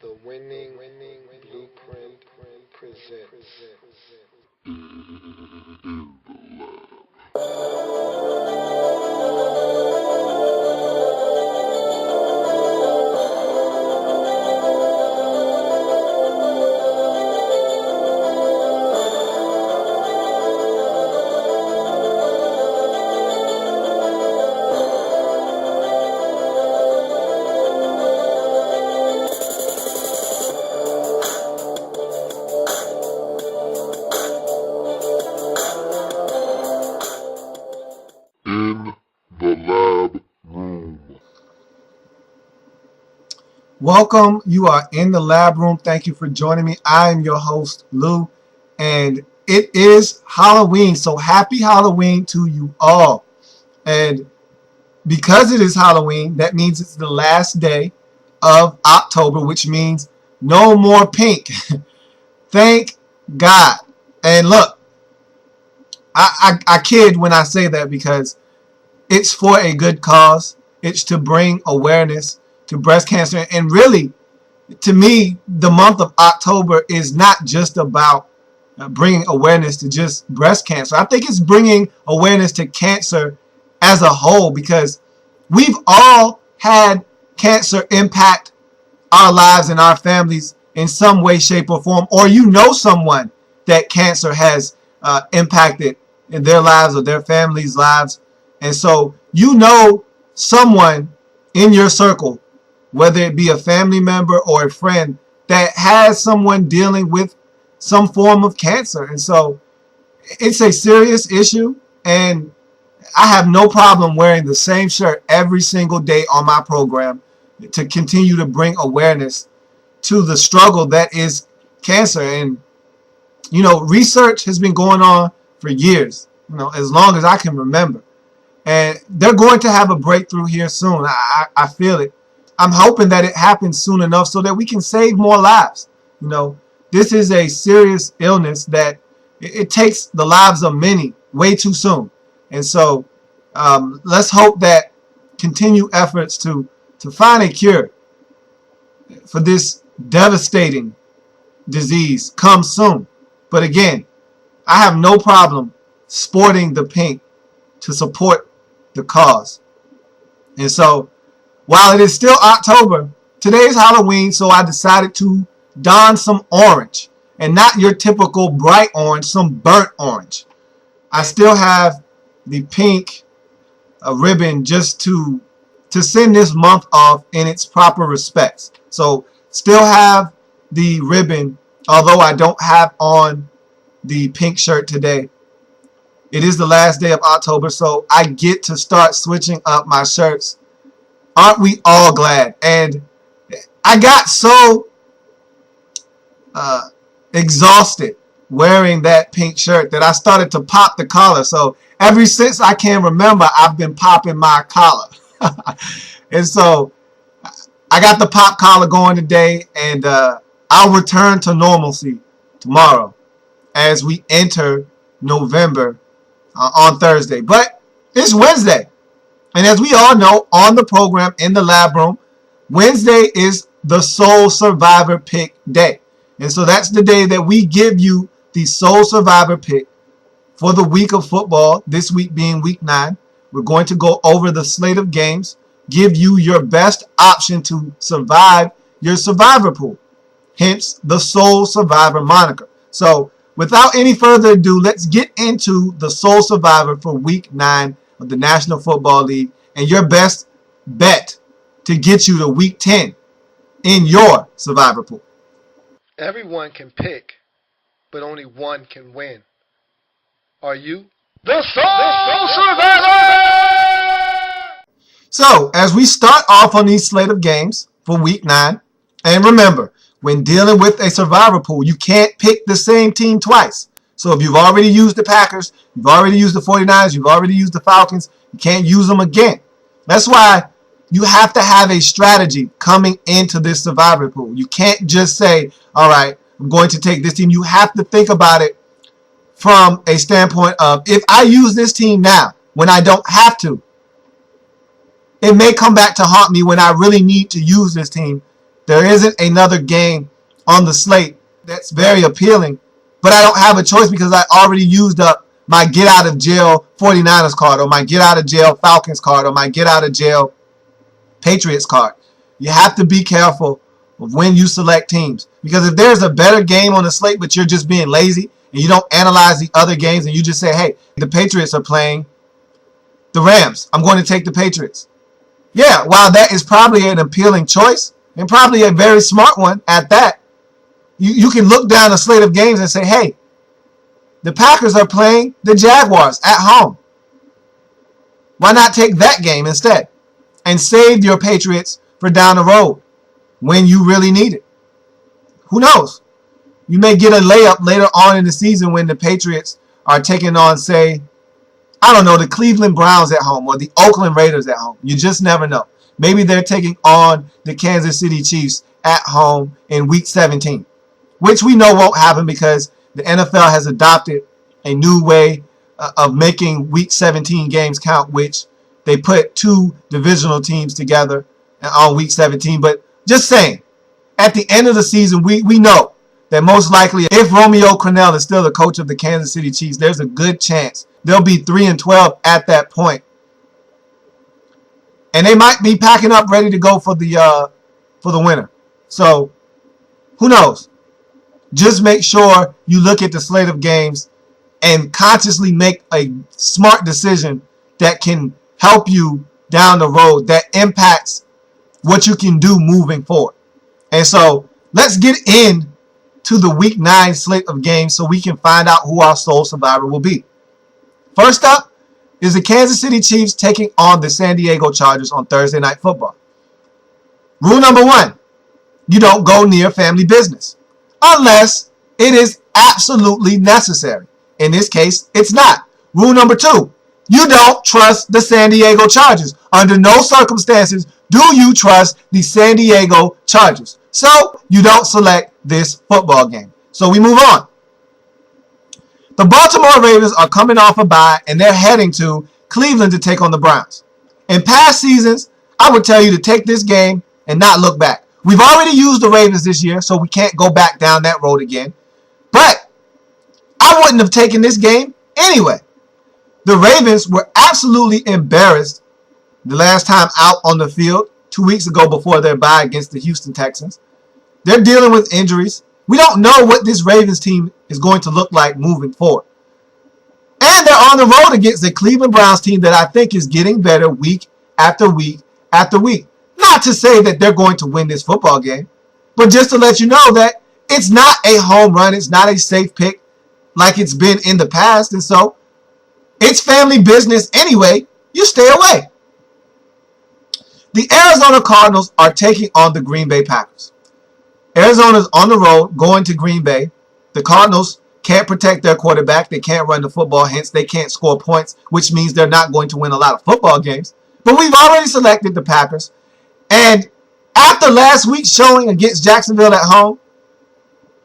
The winning blueprint presents. Welcome. You are in the lab room. Thank you for joining me. I am your host, Lou, and it is Halloween. So happy Halloween to you all. And because it is Halloween, that means it's the last day of October, which means no more pink. Thank God. And look, I kid when I say that because it's for a good cause. It's to bring awareness to breast cancer. And really, to me, the month of October is not just about bringing awareness to just breast cancer. I think it's bringing awareness to cancer as a whole, because we've all had cancer impact our lives and our families in some way, shape, or form, or you know someone that cancer has impacted in their lives or their families' lives. And so you know someone in your circle, whether it be a family member or a friend, that has someone dealing with some form of cancer. And so it's a serious issue, and I have no problem wearing the same shirt every single day on my program to continue to bring awareness to the struggle that is cancer. And, research has been going on for years, as long as I can remember. And they're going to have a breakthrough here soon. I feel it. I'm hoping that it happens soon enough so that we can save more lives. This is a serious illness that it takes the lives of many way too soon. And so let's hope that continued efforts to find a cure for this devastating disease come soon. But again, I have no problem sporting the pink to support the cause. And so while it is still October, today is Halloween, so I decided to don some orange, and not your typical bright orange, some burnt orange. I still have the pink ribbon just to send this month off in its proper respects. So still have the ribbon, although I don't have on the pink shirt today. It is the last day of October, so I get to start switching up my shirts. Aren't we all glad? And I got so exhausted wearing that pink shirt that I started to pop the collar. So ever since I can remember, I've been popping my collar. And so I got the pop collar going today, and I'll return to normalcy tomorrow as we enter November on Thursday. But it's Wednesday. And as we all know, on the program in the lab room, Wednesday is the Soul Survivor Pick Day. And so that's the day that we give you the Soul Survivor Pick for the week of football, this week being week 9. We're going to go over the slate of games, give you your best option to survive your survivor pool, hence the Soul Survivor moniker. So without any further ado, let's get into the Soul Survivor for week 9 of the National Football League and your best bet to get you to week 10 in your survivor pool. Everyone can pick, but only one can win. Are you the Soul Survivor? So, as we start off on these slate of games for week 9, and remember, when dealing with a survivor pool, you can't pick the same team twice. So if you've already used the Packers, you've already used the 49ers, you've already used the Falcons, you can't use them again. That's why you have to have a strategy coming into this survivor pool. You can't just say, all right, I'm going to take this team. You have to think about it from a standpoint of, if I use this team now when I don't have to, it may come back to haunt me when I really need to use this team There isn't another game on the slate that's very appealing, but I don't have a choice because I already used up my get out of jail 49ers card or my get out of jail Falcons card or my get out of jail Patriots card. You have to be careful of when you select teams, because if there's a better game on the slate but you're just being lazy and you don't analyze the other games and you just say, hey, the Patriots are playing the Rams, I'm going to take the Patriots. Yeah, while that is probably an appealing choice and probably a very smart one at that, you can look down a slate of games and say, hey, the Packers are playing the Jaguars at home. Why not take that game instead and save your Patriots for down the road when you really need it? Who knows? You may get a layup later on in the season when the Patriots are taking on, say, I don't know, the Cleveland Browns at home or the Oakland Raiders at home. You just never know. Maybe they're taking on the Kansas City Chiefs at home in Week 17, which we know won't happen because the NFL has adopted a new way of making Week 17 games count, which they put two divisional teams together on Week 17. But just saying, at the end of the season, we know that most likely if Romeo Crennel is still the coach of the Kansas City Chiefs, there's a good chance they'll be 3-12 at that point. And they might be packing up ready to go for the winter. So who knows? Just make sure you look at the slate of games and consciously make a smart decision that can help you down the road, that impacts what you can do moving forward. And so let's get in to the Week 9 slate of games so we can find out who our sole survivor will be. First up is the Kansas City Chiefs taking on the San Diego Chargers on Thursday Night Football. Rule number 1, you don't go near family business unless it is absolutely necessary. In this case, it's not. Rule number 2, you don't trust the San Diego Chargers. Under no circumstances do you trust the San Diego Chargers. So you don't select this football game. So we move on. The Baltimore Ravens are coming off a bye and they're heading to Cleveland to take on the Browns. In past seasons, I would tell you to take this game and not look back. We've already used the Ravens this year, so we can't go back down that road again. But I wouldn't have taken this game anyway. The Ravens were absolutely embarrassed the last time out on the field 2 weeks ago before their bye against the Houston Texans. They're dealing with injuries. We don't know what this Ravens team is going to look like moving forward. And they're on the road against the Cleveland Browns team that I think is getting better week after week after week. Not to say that they're going to win this football game, but just to let you know that it's not a home run. It's not a safe pick like it's been in the past. And so it's family business anyway. You stay away. The Arizona Cardinals are taking on the Green Bay Packers. Arizona's on the road going to Green Bay. The Cardinals can't protect their quarterback. They can't run the football, hence they can't score points, which means they're not going to win a lot of football games. But we've already selected the Packers. And after last week's showing against Jacksonville at home,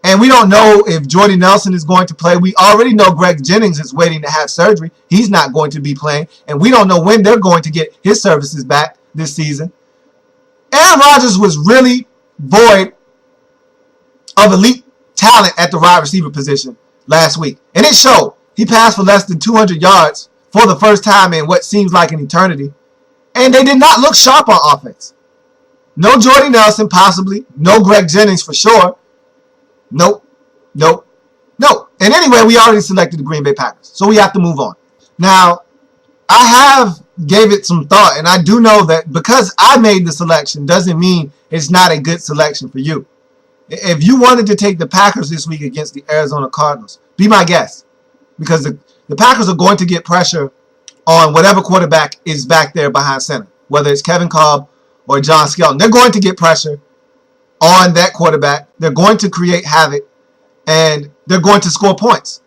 and we don't know if Jordy Nelson is going to play. We already know Greg Jennings is waiting to have surgery. He's not going to be playing. And we don't know when they're going to get his services back this season. Aaron Rodgers was really void of elite talent at the wide receiver position last week. And it showed. He passed for less than 200 yards for the first time in what seems like an eternity. And they did not look sharp on offense. No Jordy Nelson, possibly. No Greg Jennings for sure. Nope. And anyway, we already selected the Green Bay Packers. So we have to move on. Now, I have gave it some thought. And I do know that because I made the selection doesn't mean it's not a good selection for you. If you wanted to take the Packers this week against the Arizona Cardinals, be my guest. Because the Packers are going to get pressure on whatever quarterback is back there behind center. Whether it's Kevin Kolb or John Skelton. They're going to get pressure on that quarterback. They're going to create havoc. And they're going to score points.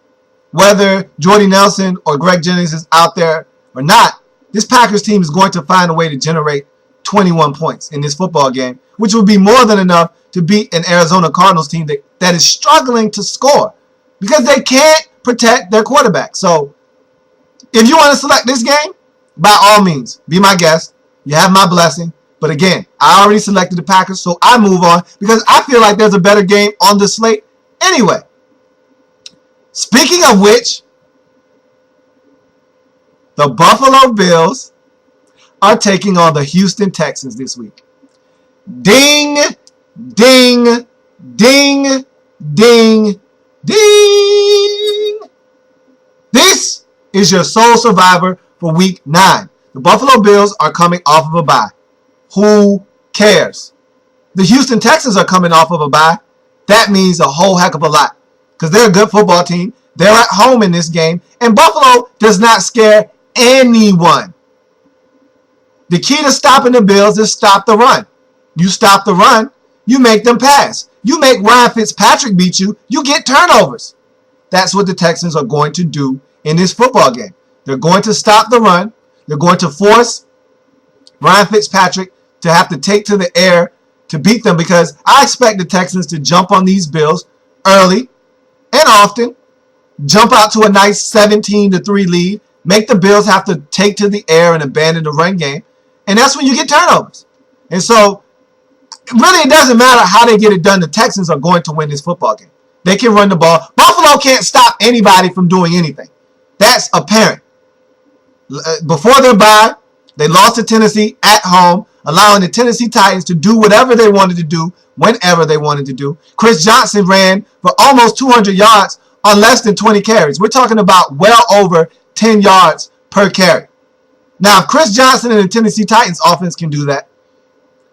Whether Jordy Nelson or Greg Jennings is out there or not, this Packers team is going to find a way to generate 21 points in this football game, which would be more than enough to beat an Arizona Cardinals team that is struggling to score because they can't protect their quarterback. So if you want to select this game, by all means, be my guest. You have my blessing. But again, I already selected the Packers, so I move on because I feel like there's a better game on the slate anyway. Speaking of which, the Buffalo Bills are taking on the Houston Texans this week. Ding, ding, ding, ding, ding. This is your sole survivor for Week 9. The Buffalo Bills are coming off of a bye. Who cares? The Houston Texans are coming off of a bye. That means a whole heck of a lot because they're a good football team. They're at home in this game, and Buffalo does not scare anyone. The key to stopping the Bills is stop the run. You stop the run, you make them pass. You make Ryan Fitzpatrick beat you, you get turnovers. That's what the Texans are going to do in this football game. They're going to stop the run. They're going to force Ryan Fitzpatrick to have to take to the air to beat them because I expect the Texans to jump on these Bills early and often, jump out to a nice 17-3 lead, make the Bills have to take to the air and abandon the run game, and that's when you get turnovers. And so, really, it doesn't matter how they get it done. The Texans are going to win this football game. They can run the ball. Buffalo can't stop anybody from doing anything. That's apparent. Before their bye, they lost to Tennessee at home, allowing the Tennessee Titans to do whatever they wanted to do, whenever they wanted to do. Chris Johnson ran for almost 200 yards on less than 20 carries. We're talking about well over 10 yards per carry. Now, if Chris Johnson and the Tennessee Titans offense can do that,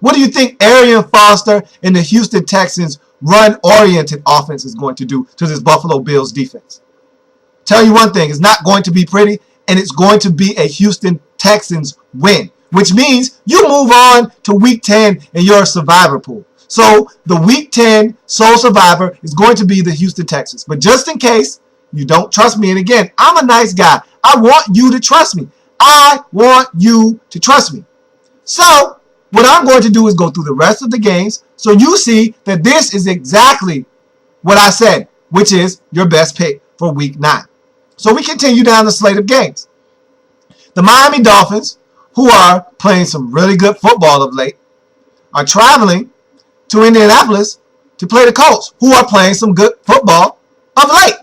what do you think Arian Foster and the Houston Texans run-oriented offense is going to do to this Buffalo Bills defense? Tell you one thing, it's not going to be pretty, and it's going to be a Houston Texans win, which means you move on to Week 10 in your survivor pool. So the Week 10 sole survivor is going to be the Houston Texans. But just in case you don't trust me, and again, I'm a nice guy. I want you to trust me. I want you to trust me. So what I'm going to do is go through the rest of the games so you see that this is exactly what I said, which is your best pick for Week 9. So we continue down the slate of games. The Miami Dolphins, who are playing some really good football of late, are traveling to Indianapolis to play the Colts, who are playing some good football of late.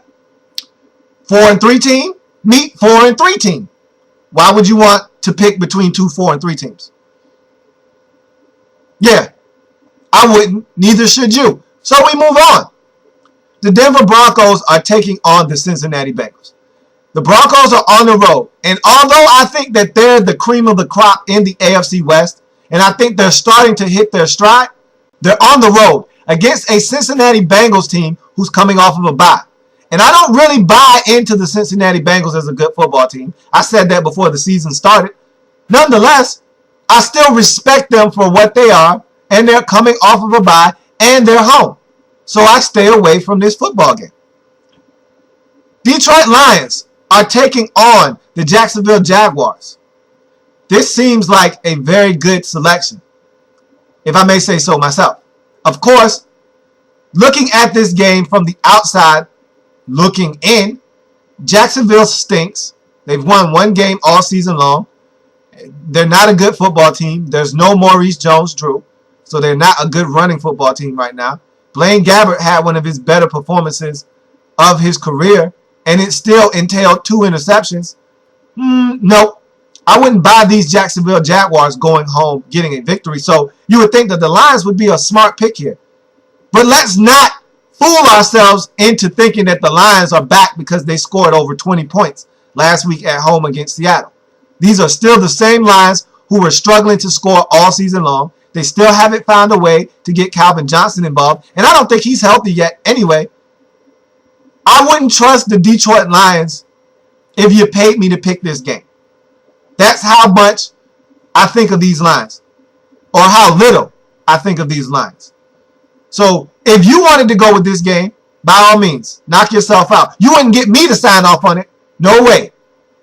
4-3 team meet 4-3 team. Why would you want to pick between two 4-3 teams? Yeah, I wouldn't. Neither should you. So we move on. The Denver Broncos are taking on the Cincinnati Bengals. The Broncos are on the road. And although I think that they're the cream of the crop in the AFC West, and I think they're starting to hit their stride, they're on the road against a Cincinnati Bengals team who's coming off of a bye. And I don't really buy into the Cincinnati Bengals as a good football team. I said that before the season started. Nonetheless, I still respect them for what they are, and they're coming off of a bye, and they're home. So I stay away from this football game. Detroit Lions are taking on the Jacksonville Jaguars. This seems like a very good selection, if I may say so myself. Of course, looking at this game from the outside, looking in, Jacksonville stinks. They've won one game all season long. They're not a good football team. There's no Maurice Jones-Drew, so they're not a good running football team right now. Blaine Gabbert had one of his better performances of his career, and it still entailed 2 interceptions. Nope. I wouldn't buy these Jacksonville Jaguars going home getting a victory. So you would think that the Lions would be a smart pick here. But let's not fool ourselves into thinking that the Lions are back because they scored over 20 points last week at home against Seattle. These are still the same Lions who were struggling to score all season long. They still haven't found a way to get Calvin Johnson involved. And I don't think he's healthy yet anyway. I wouldn't trust the Detroit Lions if you paid me to pick this game. That's how much I think of these Lions, or how little I think of these Lions. So if you wanted to go with this game, by all means, knock yourself out. You wouldn't get me to sign off on it. No way.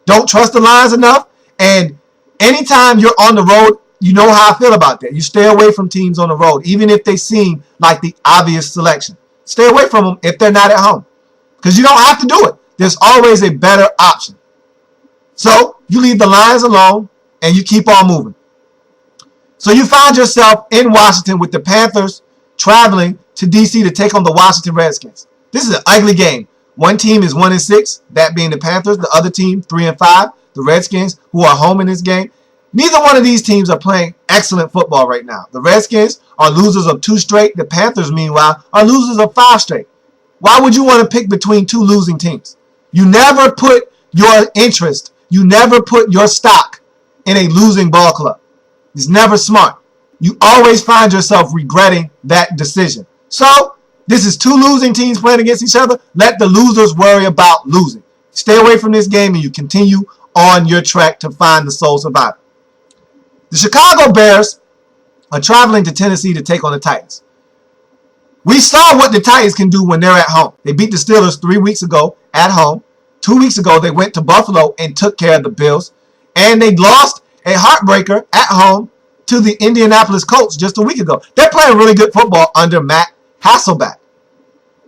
Don't trust the Lions enough. And anytime you're on the road, you know how I feel about that. You stay away from teams on the road, even if they seem like the obvious selection. Stay away from them if they're not at home, because you don't have to do it. There's always a better option. So you leave the Lions alone and you keep on moving. So you find yourself in Washington with the Panthers traveling to D.C. to take on the Washington Redskins. This is an ugly game. One team is 1-6, that being the Panthers. The other team, 3-5, the Redskins, who are home in this game. Neither one of these teams are playing excellent football right now. The Redskins are losers of 2 straight. The Panthers, meanwhile, are losers of 5 straight. Why would you want to pick between 2 losing teams? You never put your interest, you never put your stock in a losing ball club. It's never smart. You always find yourself regretting that decision. So, this is 2 losing teams playing against each other. Let the losers worry about losing. Stay away from this game and you continue on your trek to find the sole survivor. The Chicago Bears are traveling to Tennessee to take on the Titans. We saw what the Titans can do when they're at home. They beat the Steelers 3 weeks ago at home. 2 weeks ago, they went to Buffalo and took care of the Bills. And they lost a heartbreaker at home to the Indianapolis Colts just a week ago. They're playing really good football under Matt Hasselbeck.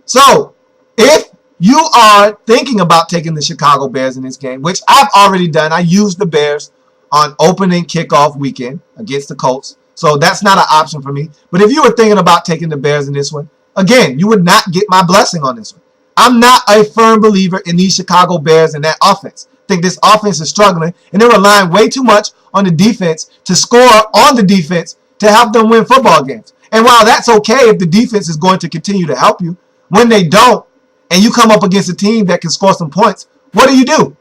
So, if you are thinking about taking the Chicago Bears in this game, which I've already done, I used the Bears on opening kickoff weekend against the Colts. So that's not an option for me. But if you were thinking about taking the Bears in this one, again, you would not get my blessing on this one. I'm not a firm believer in these Chicago Bears and that offense. I think this offense is struggling, and they're relying way too much on the defense to score on the defense to help them win football games. And while that's okay if the defense is going to continue to help you, when they don't, and you come up against a team that can score some points, what do?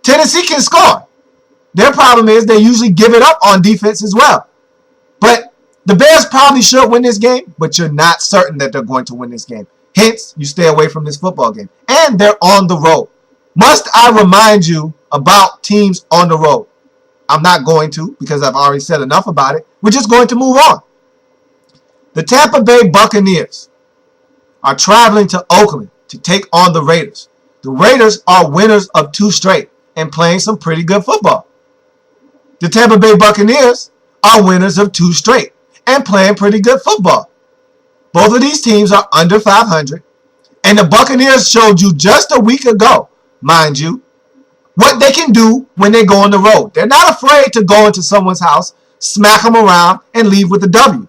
Tennessee can score. Their problem is they usually give it up on defense as well. But the Bears probably should win this game, but you're not certain that they're going to win this game. Hence, you stay away from this football game. And they're on the road. Must I remind you about teams on the road? I'm not going to because I've already said enough about it. We're just going to move on. The Tampa Bay Buccaneers are traveling to Oakland to take on the Raiders. The Raiders are winners of 2 straight and playing some pretty good football. The Tampa Bay Buccaneers are winners of 2 straight and playing pretty good football. Both of these teams are under 500, and the Buccaneers showed you just a week ago, mind you, what they can do when they go on the road. They're not afraid to go into someone's house, smack them around, and leave with a W.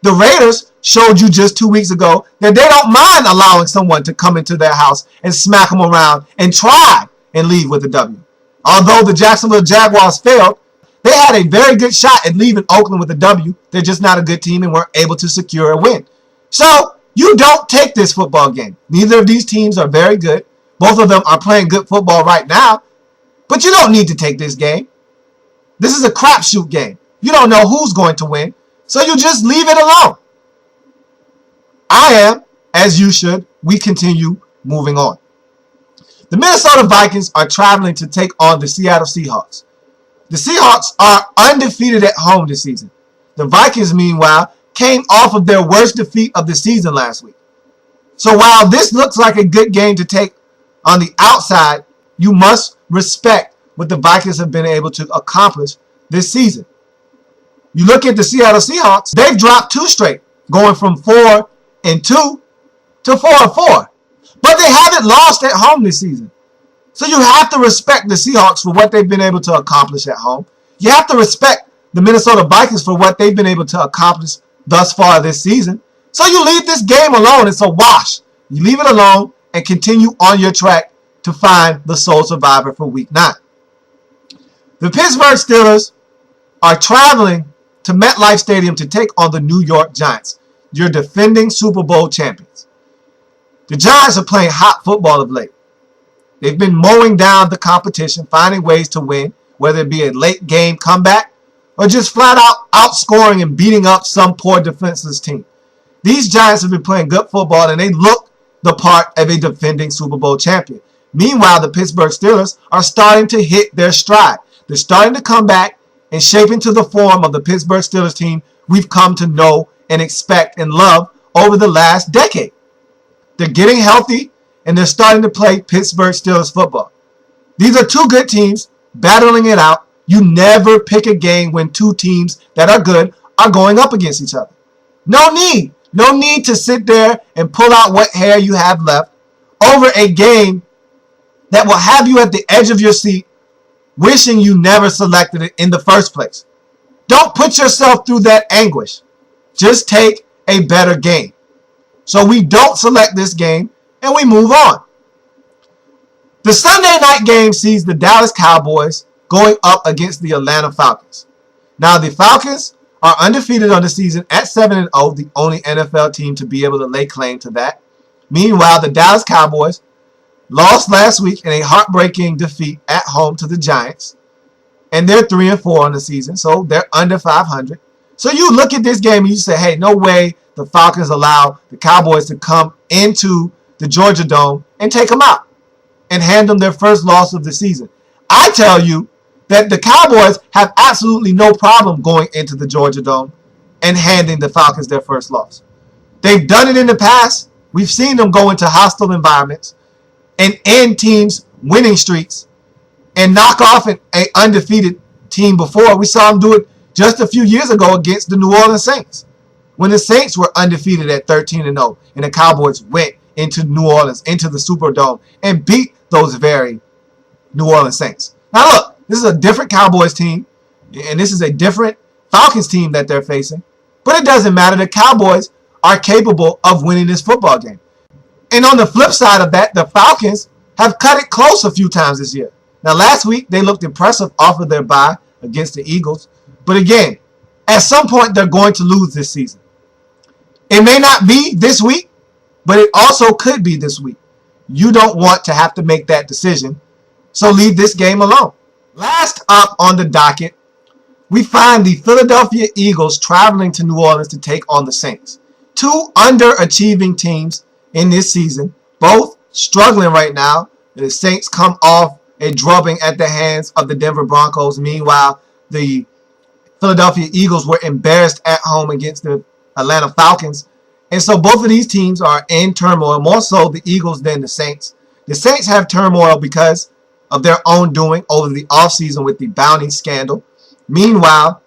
The Raiders showed you just 2 weeks ago that they don't mind allowing someone to come into their house and smack them around and try and leave with a W. Although the Jacksonville Jaguars failed, they had a very good shot at leaving Oakland with a W. They're just not a good team and weren't able to secure a win. So, you don't take this football game. Neither of these teams are very good. Both of them are playing good football right now. But you don't need to take this game. This is a crapshoot game. You don't know who's going to win. So you just leave it alone. I am, as you should. We continue moving on. The Minnesota Vikings are traveling to take on the Seattle Seahawks. The Seahawks are undefeated at home this season. The Vikings, meanwhile, came off of their worst defeat of the season last week. So while this looks like a good game to take on the outside, you must respect what the Vikings have been able to accomplish this season. You look at the Seattle Seahawks, they've dropped 2 straight, going from 4-2 to 4-4. But they haven't lost at home this season. So you have to respect the Seahawks for what they've been able to accomplish at home. You have to respect the Minnesota Vikings for what they've been able to accomplish thus far this season. So you leave this game alone. It's a wash. You leave it alone and continue on your track to find the sole survivor for Week 9. The Pittsburgh Steelers are traveling to MetLife Stadium to take on the New York Giants, your defending Super Bowl champions. The Giants are playing hot football of late. They've been mowing down the competition, finding ways to win, whether it be a late game comeback or just flat out outscoring and beating up some poor defenseless team. These Giants have been playing good football and they look the part of a defending Super Bowl champion. Meanwhile, the Pittsburgh Steelers are starting to hit their stride. They're starting to come back and shape into the form of the Pittsburgh Steelers team we've come to know and expect and love over the last decade. They're getting healthy and they're starting to play Pittsburgh Steelers football. These are 2 good teams battling it out. You never pick a game when 2 teams that are good are going up against each other. No need. No need to sit there and pull out what hair you have left over a game that will have you at the edge of your seat wishing you never selected it in the first place. Don't put yourself through that anguish. Just take a better game. So we don't select this game and we move on. The Sunday night game sees the Dallas Cowboys going up against the Atlanta Falcons. Now the Falcons are undefeated on the season at 7-0, the only NFL team to be able to lay claim to that. Meanwhile, the Dallas Cowboys lost last week in a heartbreaking defeat at home to the Giants. And they're 3-4 on the season, so they're under 500. So you look at this game and you say, hey, no way the Falcons allow the Cowboys to come into the Georgia Dome and take them out and hand them their first loss of the season. I tell you that the Cowboys have absolutely no problem going into the Georgia Dome and handing the Falcons their first loss. They've done it in the past. We've seen them go into hostile environments and end teams' winning streaks and knock off an undefeated team before. We saw them do it just a few years ago against the New Orleans Saints, when the Saints were undefeated at 13-0, and the Cowboys went into New Orleans, into the Superdome, and beat those very New Orleans Saints. Now look, this is a different Cowboys team, and this is a different Falcons team that they're facing, but it doesn't matter. The Cowboys are capable of winning this football game. And on the flip side of that, the Falcons have cut it close a few times this year. Now, last week, they looked impressive off of their bye against the Eagles. But again, at some point, they're going to lose this season. It may not be this week, but it also could be this week. You don't want to have to make that decision, so leave this game alone. Last up on the docket, we find the Philadelphia Eagles traveling to New Orleans to take on the Saints. Two underachieving teams in this season, both struggling right now. The Saints come off a drubbing at the hands of the Denver Broncos. Meanwhile, the Philadelphia Eagles were embarrassed at home against the Atlanta Falcons. And so both of these teams are in turmoil, more so the Eagles than the Saints. The Saints have turmoil because of their own doing over the offseason with the bounty scandal. Meanwhile,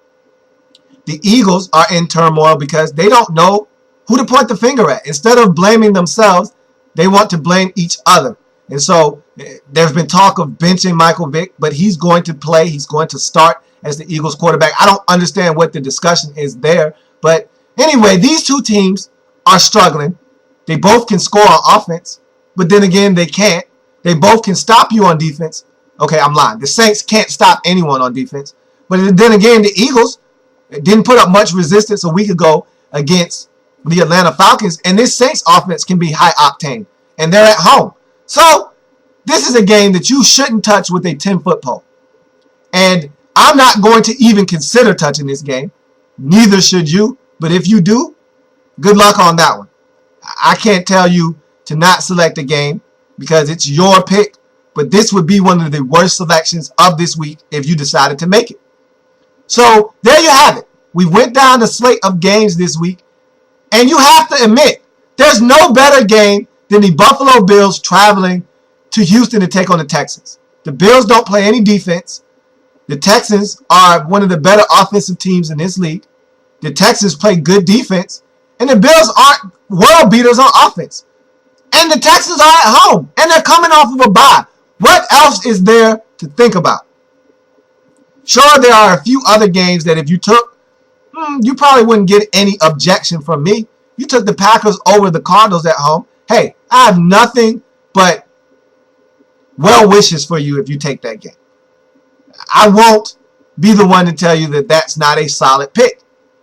the Eagles are in turmoil because they don't know who to point the finger at. Instead of blaming themselves, they want to blame each other. And so there's been talk of benching Michael Vick, but he's going to play. He's going to start as the Eagles quarterback. I don't understand what the discussion is there. But anyway, these two teams are struggling. They both can score on offense, but then again, they can't. They both can stop you on defense. Okay, I'm lying. The Saints can't stop anyone on defense. But then again, the Eagles didn't put up much resistance a week ago against the Atlanta Falcons. And this Saints offense can be high octane. And they're at home. So this is a game that you shouldn't touch with a 10-foot pole. And I'm not going to even consider touching this game. Neither should you. But if you do, good luck on that one. I can't tell you to not select a game because it's your pick. But this would be one of the worst selections of this week if you decided to make it. So there you have it. We went down the slate of games this week. And you have to admit, there's no better game than the Buffalo Bills traveling to Houston to take on the Texans. The Bills don't play any defense. The Texans are one of the better offensive teams in this league. The Texans play good defense. And the Bills aren't world beaters on offense. And the Texans are at home. And they're coming off of a bye. What else is there to think about? Sure, there are a few other games that if you took, you probably wouldn't get any objection from me. You took the Packers over the Cardinals at home. Hey, I have nothing but well wishes for you if you take that game. I won't be the one to tell you that that's not a solid pick.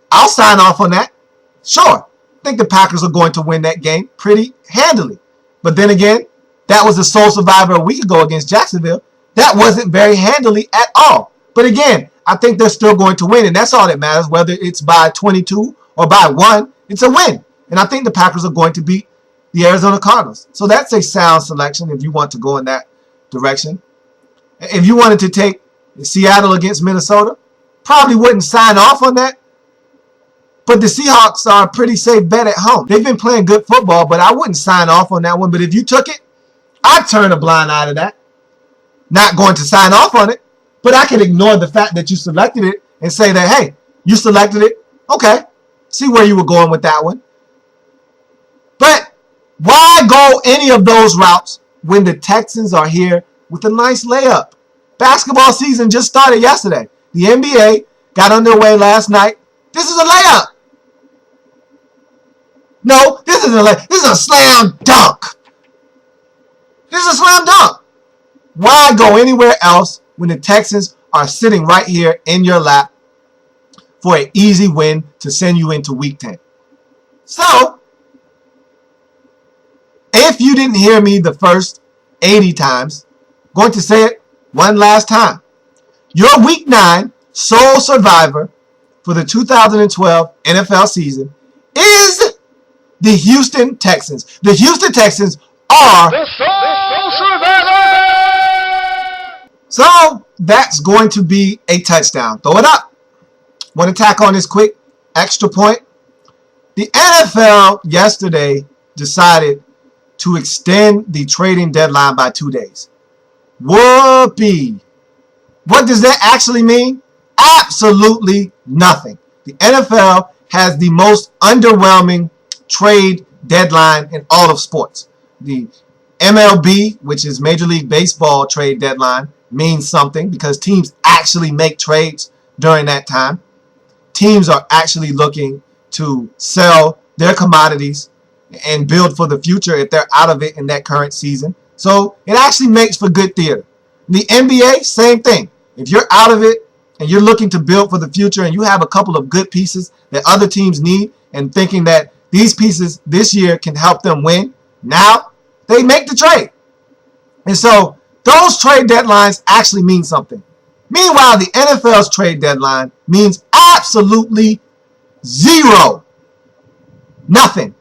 I'll sign off on that. Sure, I think the Packers are going to win that game pretty handily. But then again, that was the sole survivor a week ago against Jacksonville. That wasn't very handily at all. But again, I think they're still going to win, and that's all that matters. Whether it's by 22 or by 1, it's a win. And I think the Packers are going to beat the Arizona Cardinals. So that's a sound selection if you want to go in that direction. If you wanted to take Seattle against Minnesota, probably wouldn't sign off on that. But the Seahawks are a pretty safe bet at home. They've been playing good football, but I wouldn't sign off on that one. But if you took it, I'd turn a blind eye to that. Not going to sign off on it, but I can ignore the fact that you selected it and say that, hey, you selected it. Okay, see where you were going with that one. But why go any of those routes when the Texans are here with a nice layup? Basketball season just started yesterday. The NBA got underway last night. This is a layup. No, this isn't a layup. This is a slam dunk. This is a slam dunk. Why go anywhere else when the Texans are sitting right here in your lap for an easy win to send you into Week 10? So, if you didn't hear me the first 80 times, I'm going to say it one last time. Your Week 9 sole survivor for the 2012 NFL season is the Houston Texans. The Houston Texans are The sole survivor! So that's going to be a touchdown. Throw it up. Want to tack on this quick extra point? The NFL yesterday decided to extend the trading deadline by 2 days. Whoopee. What does that actually mean? Absolutely nothing. The NFL has the most underwhelming trade deadline in all of sports. The MLB, which is Major League Baseball trade deadline, means something because teams actually make trades during that time. Teams are actually looking to sell their commodities and build for the future if they're out of it in that current season. So it actually makes for good theater. The NBA, same thing. If you're out of it and you're looking to build for the future and you have a couple of good pieces that other teams need and thinking that these pieces this year can help them win, now they make the trade. And so those trade deadlines actually mean something. Meanwhile, the NFL's trade deadline means absolutely zero. Nothing.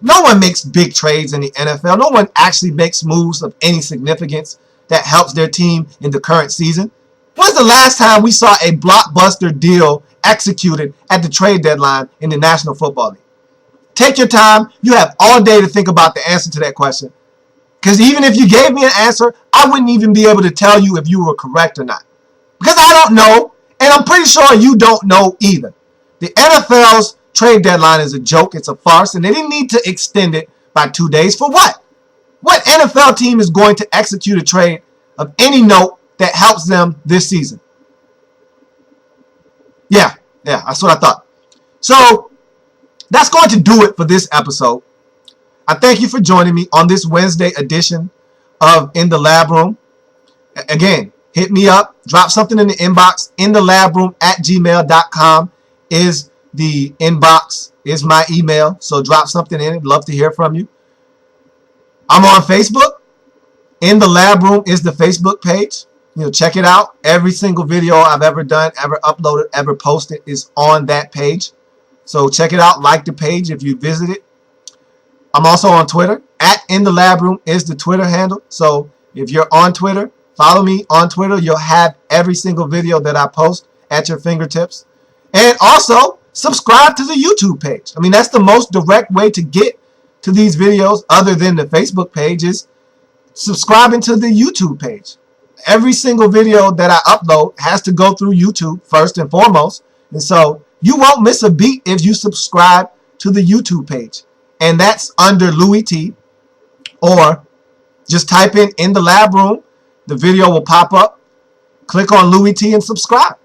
No one makes big trades in the NFL. No one actually makes moves of any significance that helps their team in the current season. When's the last time we saw a blockbuster deal executed at the trade deadline in the National Football League? Take your time. You have all day to think about the answer to that question. Because even if you gave me an answer, I wouldn't even be able to tell you if you were correct or not. Because I don't know, and I'm pretty sure you don't know either. The NFL's trade deadline is a joke. It's a farce, and they didn't need to extend it by 2 days. For what? What NFL team is going to execute a trade of any note that helps them this season? Yeah, that's what I thought. So that's going to do it for this episode. I thank you for joining me on this Wednesday edition of In the Lab Room. Again, hit me up. Drop something in the inbox. inthelabroom@gmail.com is the inbox, is my email. So drop something in it. Love to hear from you. I'm on Facebook. In the Lab Room is the Facebook page. Check it out. Every single video I've ever done, ever uploaded, ever posted is on that page. So check it out. Like the page if you visit it. I'm also on Twitter. @InTheLabRoom is the Twitter handle. So if you're on Twitter, follow me on Twitter. You'll have every single video that I post at your fingertips. And also, subscribe to the YouTube page. I mean, that's the most direct way to get to these videos other than the Facebook page is subscribing to the YouTube page. Every single video that I upload has to go through YouTube first and foremost. And so you won't miss a beat if you subscribe to the YouTube page. And that's under Louis T. Or just type in the Lab Room. The video will pop up. Click on Louis T and subscribe.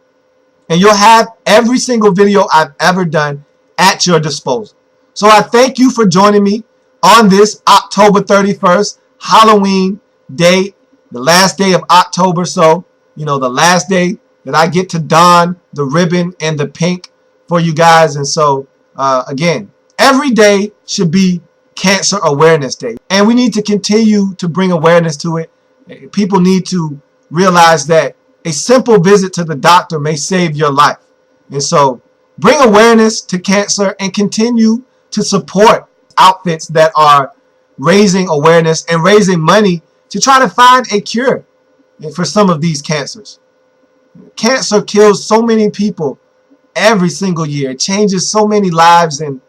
And you'll have every single video I've ever done at your disposal. So I thank you for joining me on this October 31st, Halloween day, the last day of October. So, the last day that I get to don the ribbon and the pink for you guys. And so, again, every day should be Cancer Awareness Day. And we need to continue to bring awareness to it. People need to realize that a simple visit to the doctor may save your life. And so bring awareness to cancer and continue to support outfits that are raising awareness and raising money to try to find a cure for some of these cancers. Cancer kills so many people every single year. It changes so many lives and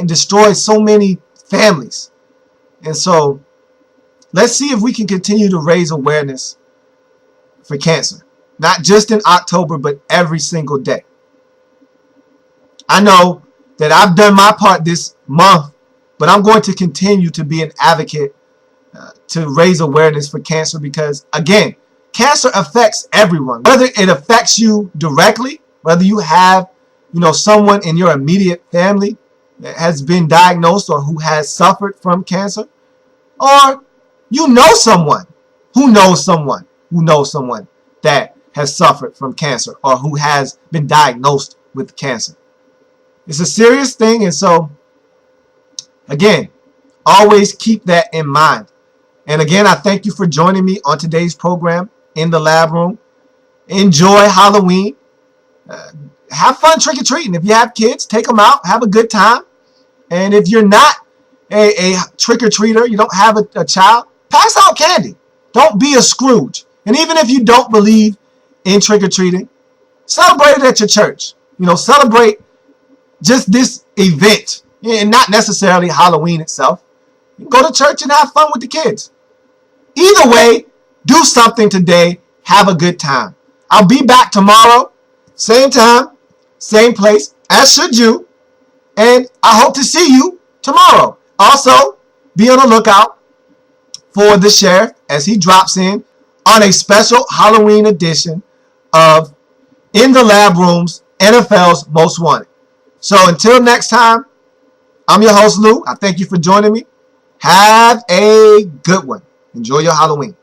destroys so many families. And so let's see if we can continue to raise awareness for cancer. Not just in October, but every single day. I know that I've done my part this month, but I'm going to continue to be an advocate to raise awareness for cancer because, again, cancer affects everyone. Whether it affects you directly whether you have, someone in your immediate family that has been diagnosed or who has suffered from cancer, or you know someone who knows someone who knows someone that has suffered from cancer or who has been diagnosed with cancer. It's a serious thing, and so, again, always keep that in mind. And again, I thank you for joining me on today's program in the lab room. Enjoy Halloween. Have fun trick-or-treating. If you have kids, take them out. Have a good time. And if you're not a trick-or-treater, you don't have a child, pass out candy. Don't be a Scrooge. And even if you don't believe in trick-or-treating, celebrate it at your church. Celebrate just this event and not necessarily Halloween itself. Go to church and have fun with the kids. Either way, do something today. Have a good time. I'll be back tomorrow, same time, same place, as should you. And I hope to see you tomorrow. Also, be on the lookout for the sheriff as he drops in on a special Halloween edition of In the Lab Room's NFL's Most Wanted. So until next time, I'm your host, Lou. I thank you for joining me. Have a good one. Enjoy your Halloween.